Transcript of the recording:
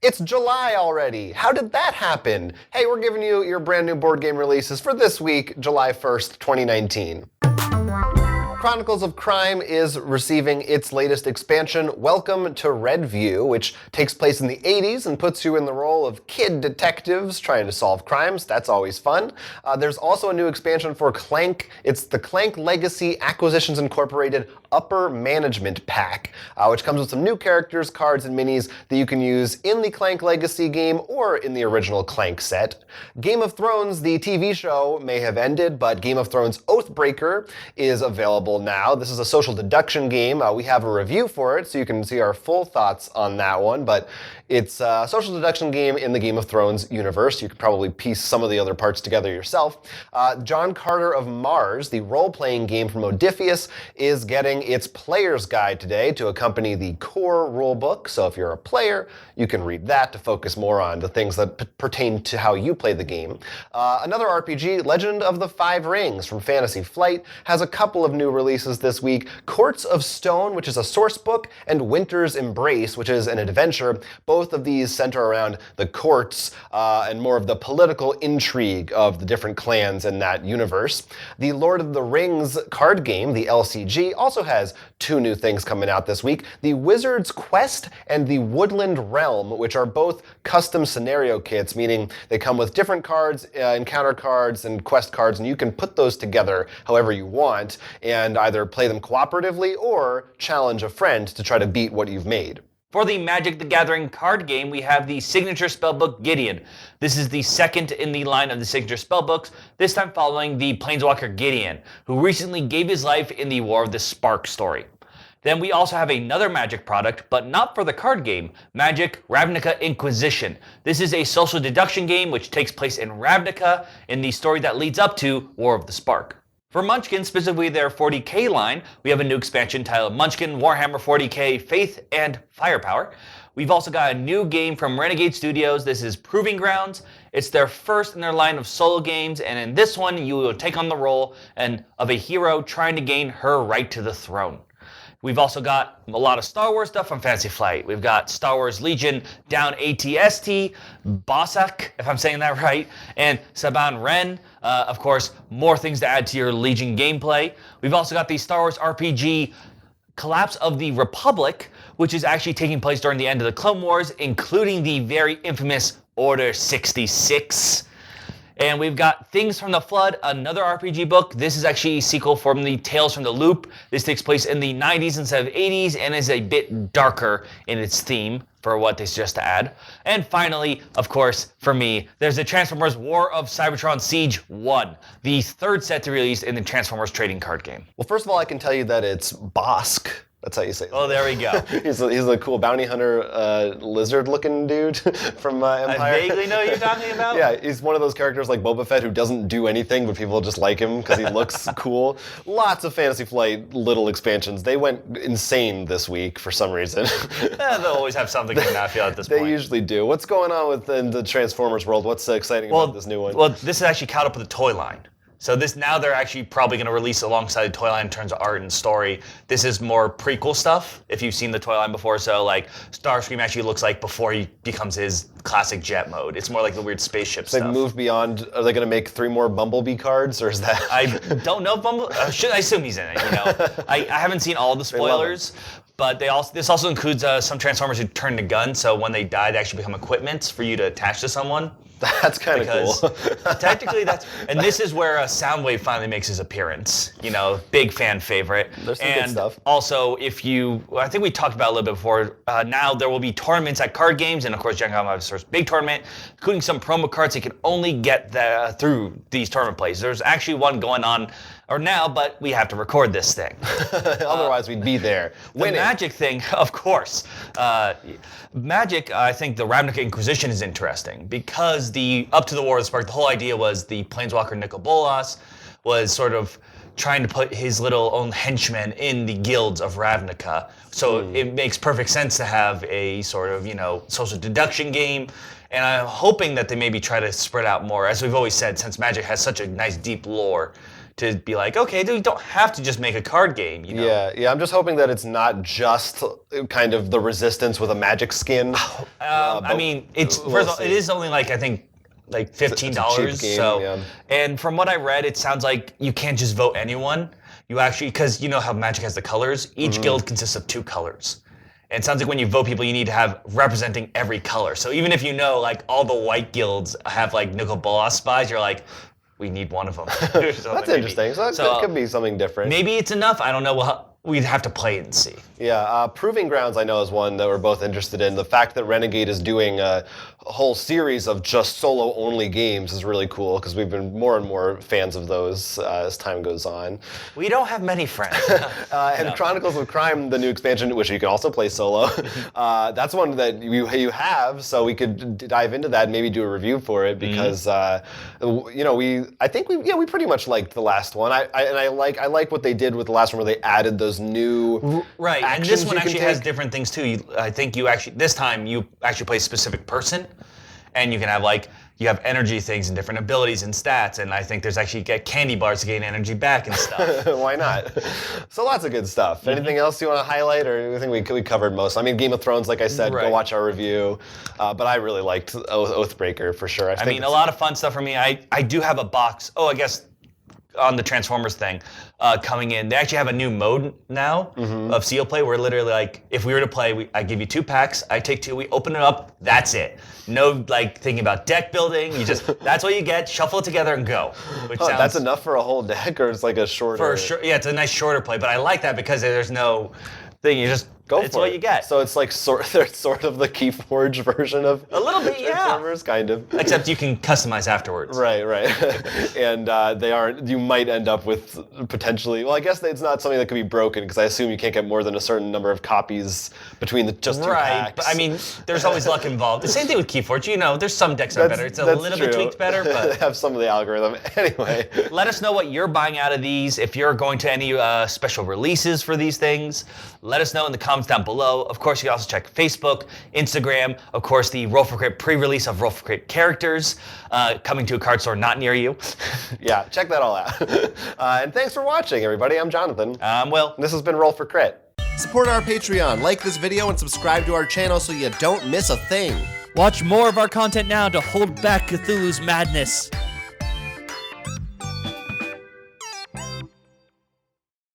It's July already. How did that happen? Hey, we're giving you your brand new board game releases for this week, July 1st, 2019. Chronicles of Crime is receiving its latest expansion, Welcome to Redview, which takes place in the 80s and puts you in the role of kid detectives trying to solve crimes. That's always fun. There's also a new expansion for Clank. It's the Clank Legacy Acquisitions Incorporated Upper Management Pack, which comes with some new characters, cards, and minis that you can use in the Clank Legacy game or in the original Clank set. Game of Thrones, the TV show, may have ended, but Game of Thrones Oathbreaker is available now. This is a social deduction game. We have a review for it, so you can see our full thoughts on that one, but it's a social deduction game in the Game of Thrones universe. You could probably piece some of the other parts together yourself. John Carter of Mars, the role-playing game from Odysseus, is getting its player's guide today to accompany the core rulebook. So if you're a player, you can read that to focus more on the things that pertain to how you play the game. Another RPG, Legend of the Five Rings from Fantasy Flight, has a couple of new releases this week. Courts of Stone, which is a source book, and Winter's Embrace, which is an adventure. Both of these center around the courts and more of the political intrigue of the different clans in that universe. The Lord of the Rings card game, the LCG, also has two new things coming out this week. The Wizard's Quest and the Woodland Realm, which are both custom scenario kits, meaning they come with different cards, encounter cards, and quest cards, and you can put those together however you want and either play them cooperatively or challenge a friend to try to beat what you've made. For the Magic the Gathering card game, we have the Signature Spellbook Gideon. This is the second in the line of the Signature Spellbooks, this time following the Planeswalker Gideon, who recently gave his life in the War of the Spark story. Then we also have another Magic product, but not for the card game, Magic Ravnica Inquisition. This is a social deduction game which takes place in Ravnica in the story that leads up to War of the Spark. For Munchkin, specifically their 40k line, we have a new expansion titled Munchkin Warhammer 40k Faith and Firepower. We've also got a new game from Renegade Studios. This is Proving Grounds. It's their first in their line of solo games, and in this one, you will take on the role of a hero trying to gain her right to the throne. We've also got a lot of Star Wars stuff from Fantasy Flight. We've got Star Wars Legion Down ATST, Bossak, if I'm saying that right, and Saban Ren. Of course, more things to add to your Legion gameplay. We've also got the Star Wars RPG Collapse of the Republic, which is actually taking place during the end of the Clone Wars, including the very infamous Order 66. And we've got Things from the Flood, another RPG book. This is actually a sequel from the Tales from the Loop. This takes place in the 90s instead of 80s and is a bit darker in its theme for what they suggest to add. And finally, of course, for me, there's the Transformers War of Cybertron Siege 1, the third set to release in the Transformers trading card game. Well, first of all, I can tell you that it's Bosk. That's how you say it. Oh, there we go. he's a cool bounty hunter, lizard-looking dude from Empire. I vaguely know what you're talking about. Yeah, he's one of those characters like Boba Fett who doesn't do anything, but people just like him because he looks cool. Lots of Fantasy Flight little expansions. They went insane this week for some reason. They'll always have something in that field at this point. They usually do. What's going on within the Transformers world? What's exciting about this new one? Well, this is actually caught up with the toy line. So now they're actually probably going to release alongside the toy line in terms of art and story. This is more prequel stuff, if you've seen the toy line before. So like Starscream actually looks like before he becomes his classic jet mode. It's more like the weird spaceship stuff. They moved beyond, are they going to make 3 more Bumblebee cards, or is that? I don't know if I assume he's in it, you know. I haven't seen all the spoilers. But this also includes some Transformers who turn to guns, so when they die, they actually become equipment for you to attach to someone. That's kind of cool. Technically, and this is where Soundwave finally makes his appearance. You know, big fan favorite. There's some good stuff. Also, I think we talked about it a little bit before. Now there will be tournaments at card games, and of course, Gen Con will have its first big tournament, including some promo cards. You can only get through these tournament plays. There's actually one going on now, but we have to record this thing. Otherwise, we'd be there. The Magic thing, of course. Magic, I think the Ravnica Inquisition is interesting because up to the War of the Spark, the whole idea was the Planeswalker Nicol Bolas was sort of trying to put his little own henchmen in the guilds of Ravnica. So it makes perfect sense to have a sort of, social deduction game. And I'm hoping that they maybe try to spread out more. As we've always said, since Magic has such a nice deep lore, to be like, okay, dude, you don't have to just make a card game, you know? Yeah, I'm just hoping that it's not just kind of the Resistance with a magic skin. I mean, it's first of all, it is only like I think like $15. It's a cheap game, so, yeah. and from what I read, it sounds like you can't just vote anyone. You actually, because you know how Magic has the colors. Each guild consists of 2 colors. And it sounds like when you vote people, you need to have representing every color. So even if you know like all the white guilds have like Nicol Bolas spies, you're like, we need one of them. That's interesting. So that could be something different. Maybe it's enough. I don't know. We'd have to play it and see. Yeah, Proving Grounds I know is one that we're both interested in. The fact that Renegade is doing a whole series of just solo-only games is really cool because we've been more and more fans of those as time goes on. We don't have many friends. And Chronicles of Crime, the new expansion, which you can also play solo, that's one that you have, so we could dive into that and maybe do a review for it because you know we pretty much liked the last one. I like what they did with the last one where they added those new right, and actions this one you can actually has take. different things too. I think this time you actually play a specific person, and you can have you have energy things and different abilities and stats, and I think there's actually get candy bars to gain energy back and stuff. Why not? So lots of good stuff. Anything else you want to highlight, or I think we covered most? I mean, Game of Thrones, like I said, go watch our review. But I really liked Oathbreaker for sure. I mean, a lot of fun stuff for me. I do have a box. Oh, I guess on the Transformers thing coming in, they actually have a new mode now of seal play where literally like if we were to play, I give you 2 packs, I take 2, we open it up, that's it. No like thinking about deck building. You just that's what you get. Shuffle it together and go. Which sounds, that's enough for a whole deck, or it's like a shorter. Yeah, it's a nice shorter play, but I like that because there's no thing. You just go it's for what it. you get. So it's like they're sort of the Keyforge version of a little bit, Transformers, kind of. Except you can customize afterwards. Right. And they aren't. You might end up with potentially. Well, I guess it's not something that can be broken because I assume you can't get more than a certain number of copies between the just 2 right, packs. but I mean, there's always luck involved. The same thing with Keyforge. You know, there's some decks that are better. It's a little bit tweaked better, but they have some of the algorithm anyway. Let us know what you're buying out of these. If you're going to any special releases for these things, let us know in the comments down below. Of course, you can also check Facebook, Instagram. Of course, the Roll for Crit pre-release of Roll for Crit characters coming to a card store not near you. Yeah, check that all out. And thanks for watching, everybody. I'm Jonathan. I'm Will. This has been Roll for Crit. Support our Patreon, like this video, and subscribe to our channel so you don't miss a thing. Watch more of our content now to hold back Cthulhu's madness.